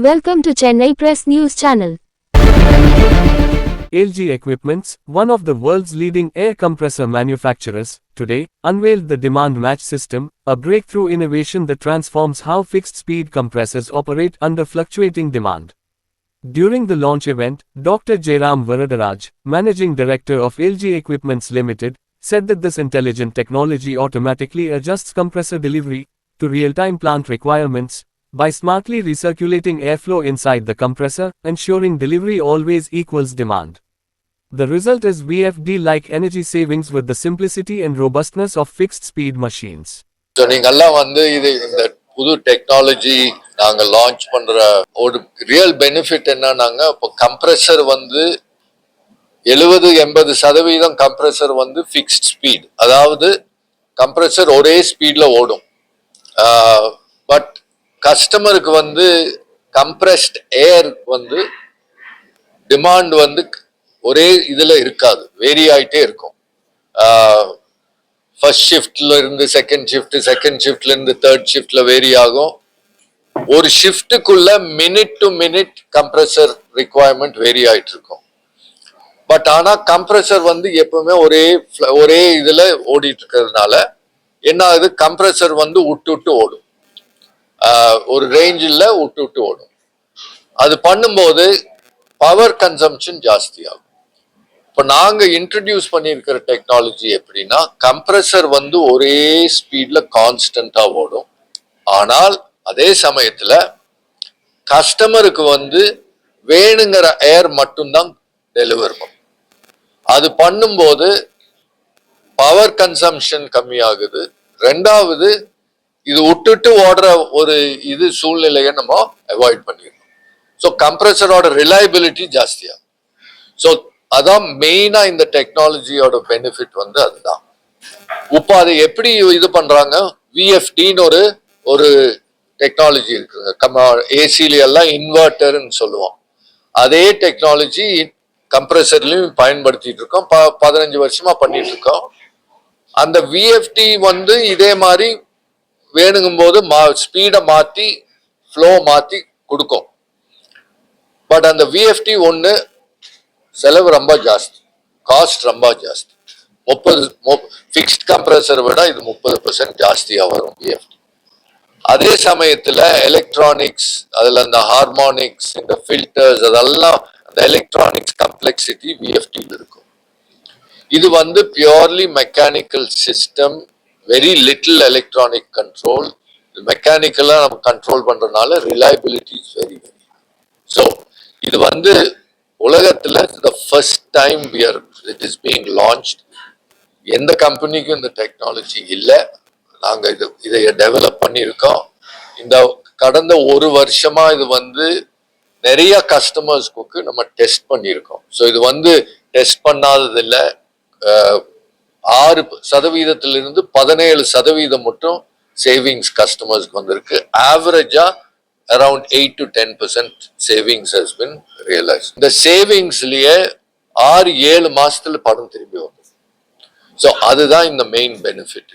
Welcome to Chennai Press News Channel. Elgi Equipments, one of the world's leading air compressor manufacturers, today unveiled the demand match system, a breakthrough innovation that transforms how fixed-speed compressors operate under fluctuating demand. During the launch event, Dr. Jairam Varadaraj, Managing Director of Elgi Equipments Limited, said that this intelligent technology automatically adjusts compressor delivery to real-time plant requirements by smartly recirculating airflow inside the compressor, ensuring delivery always equals demand. The result is VFD-like energy savings with the simplicity and robustness of fixed-speed machines. So நீங்கெல்லாம் இந்த புது technology நாங்க launch பண்ற ஒரு real benefit என்னன்னாங்க, இப்போ compressor 70-80% compressor fixed speed, அதாவது compressor ஒரே ஸ்பீட்ல ஓடும். பட் கஸ்டமருக்கு கம்ப்ரெஸ்ட் ஏர் டிமாண்ட் ஒரே இதுல இருக்காது, வேரி ஆயிட்டே இருக்கும். ஃபர்ஸ்ட் ஷிஃப்ட்ல இருந்து செகண்ட் ஷிஃப்ட்ல இருந்து தேர்ட் ஷிஃப்ட்ல வேரி ஆகும். ஒரு ஷிஃப்ட்டுக்குள்ள minute to minute compressor requirement vary ஆயிட்டு இருக்கும். பட் ஆனா கம்ப்ரெசர் எப்பவுமே ஒரே இதுல ஓடிட்டு இருக்கிறதுனால என்ன ஆகுது, கம்ப்ரெசர் விட்டு ஓடும், ஒரு ரேஞ்சில் விட்டு ஓடும். அது பண்ணும்போது பவர் கன்சம்ஷன் ஜாஸ்தி ஆகும். இப்போ நாங்க இன்ட்ரடியூஸ் பண்ணியிருக்கிற டெக்னாலஜி எப்படின்னா, கம்ப்ரெசர் ஒரே ஸ்பீட்ல கான்ஸ்டன்டா ஓடும். ஆனால் அதே சமயத்துல கஸ்டமருக்கு வேணுங்கிற ஏர் மட்டும்தான் டெலிவர் பண்ணும். அது பண்ணும்போது பவர் கன்சம்ஷன் கம்மியாகுது. ரெண்டாவது, இது விட்டுட்டு ஓடுற ஒரு சூழ்நிலையை நம்ம அவாய்ட் பண்ணிடணும். ஸோ கம்ப்ரெசரோட ரிலையபிலிட்டி ஜாஸ்தியாகும். ஸோ அதான் மெயினா இந்த டெக்னாலஜியோட பெனிஃபிட் அதுதான். இப்போ அதை எப்படி இது பண்றாங்க, விஎஃப்டின்னு ஒரு டெக்னாலஜி இருக்குங்க. ஏசில எல்லாம் இன்வெர்டர்ன்னு சொல்லுவோம். அதே டெக்னாலஜி கம்ப்ரெசர்லயும் பயன்படுத்திட்டு இருக்கோம். 15 வருஷமா பண்ணிட்டு இருக்கோம். அந்த விஎஃப்டி இதே மாதிரி வேணுங்கும் போது ஸ்பீடை மாத்தி ஃப்ளோ மாத்தி கொடுக்கும். பட் அந்த விஎஃப்டி செலவு ரொம்ப ஜாஸ்தி, காஸ்ட் ரொம்ப ஜாஸ்தி. 30 ஃபிக்ஸ்ட் கம்ப்ரெசரை விட இது 30% ஜாஸ்தியா வரும் விஎஃப்டி. அதே சமயத்துல எலக்ட்ரானிக்ஸ், அதுல இந்த ஹார்மோனிக்ஸ், இந்த ஃபில்டர்ஸ், அதெல்லாம் அந்த எலக்ட்ரானிக்ஸ் கம்ப்ளெக்சிட்டி விஎஃப்டியில் இருக்கும். இது purely mechanical system, very little electronic control. மெக்கானிக்கலா நம்ம கண்ட்ரோல் பண்றதுனால reliability is very very. So இது உலகத்துல the first time it is being launched. எந்த கம்பெனிக்கும் இந்த டெக்னாலஜி இல்லை. நாங்க இதை டெவலப் பண்ணியிருக்கோம். இந்த கடந்த ஒரு வருஷமா இது நிறைய கஸ்டமர்ஸ்க்கு நம்ம டெஸ்ட் பண்ணியிருக்கோம். ஸோ இது டெஸ்ட் பண்ணாதது இல்லை. 6%-இருந்து 17% மட்டும் சேவிங்ஸ் கஸ்டமர்ஸ்க்கு வந்திருக்கு. ஆவரேஜா around 8 to 10% savings has been realized. இந்த சேவிங்ஸ்லயே 6-7 மாசத்துல பணம் திரும்பி வரும். ஸோ அதுதான் இந்த மெயின் பெனிஃபிட்.